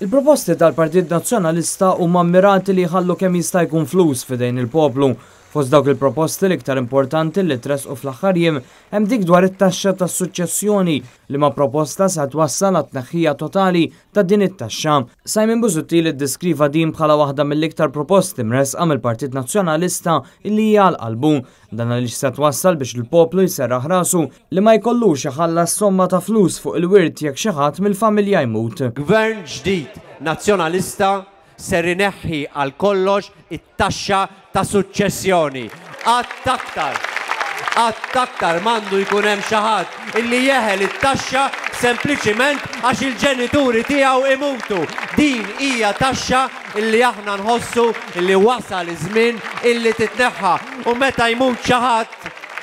Il-proposti tal-Partit Nazzjonalista huma mmirati li jħallu kemm jista' jkun flus f'idejn il-poplu. Fost dawk il-proposti l-iktar importanti li tresqu fl-aħħar jiem hemm dik dwar it-taxxa tas-suċċessjoni li ma proposta sa twassal għat-tneħħija totali ta' din it-taxxa. Simon Busuttil iddeskriva din bħala waħda mill-iktar proposti mresqa mill-Partit Nazzjonalista illi hija l-qalbu. Dan għaliex se twassal biex il-poplu jserraħ rasu li ma jkollux iħallas somma ta' flus fuq il-wirt jekk xi ħadd mill-familja jmut. Gvern ġdid nazzjonalista ser ineħħi għal kollox it-taxxa ta' suċċessjoni. Għattaktar mandu jkun hemm xi ħadd illi jeħel it-taxxa sempliċiment għax il-ġenituri tiegħu imutu. Din hija taxxa illi aħna nħossu illi wasal iż-żmien illi titneħħa. U meta jmut xi ħadd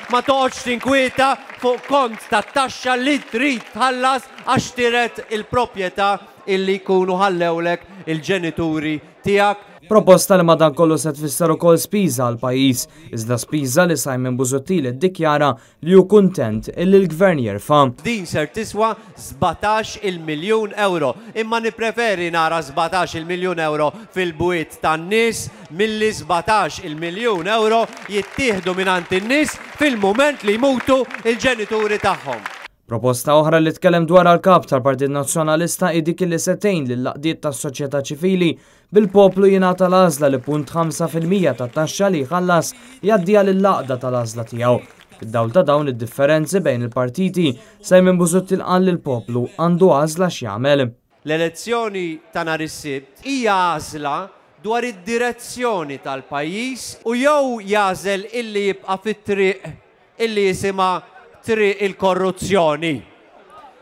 ma toqgħodx tinkwieta fuq kont tat-taxxa li trid tħallas għax tiret il-proprjetà illi jkunu ħallewlek il-ġenituri tiegħek. Proposta li madankollu se tfisser ukoll spiża għal pajjiż, iżda spiża li Simon Busuttil iddikjara li hu kuntent illi l-gvern jerfa'. Din ser tiswa 17 miljun euro, imma nippreferi nara 17 miljun euro fil-bwiet tan-nies milli 17 miljun euro jittieħdu mingħand in-nies fil-mument li jmutu il-ġenituri tagħhom. Proposta oħra li tkellem dwar għal-kap tal-Partit Nazzjonalista hi dik li setejn lill-laqdiet tas-soċjetà ċivili bil-poplu jingħata l-għażla li 0.5% tat-taxxa li jħallas jgħaddiha lill-laqda tal-għażla tiegħu. Fid-dawl ta' dawn id-differenzi bejn il-partiti, Simon Busuttil qal li l-poplu għandu għażla x'jagħmel. L-elezzjoni ta' nhar is-Sibt hija għażla dwar id-direzzjoni tal-pajjiż u jew jażel illi jibqa' fit-triq illi jisimha triq il-korruzzjoni.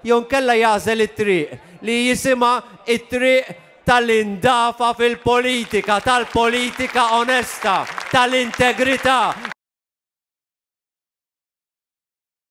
Jew nkella jażel it-triq li jisimha it-triq tal-indafa fil-politika, tal-politika onesta, tal-integrità,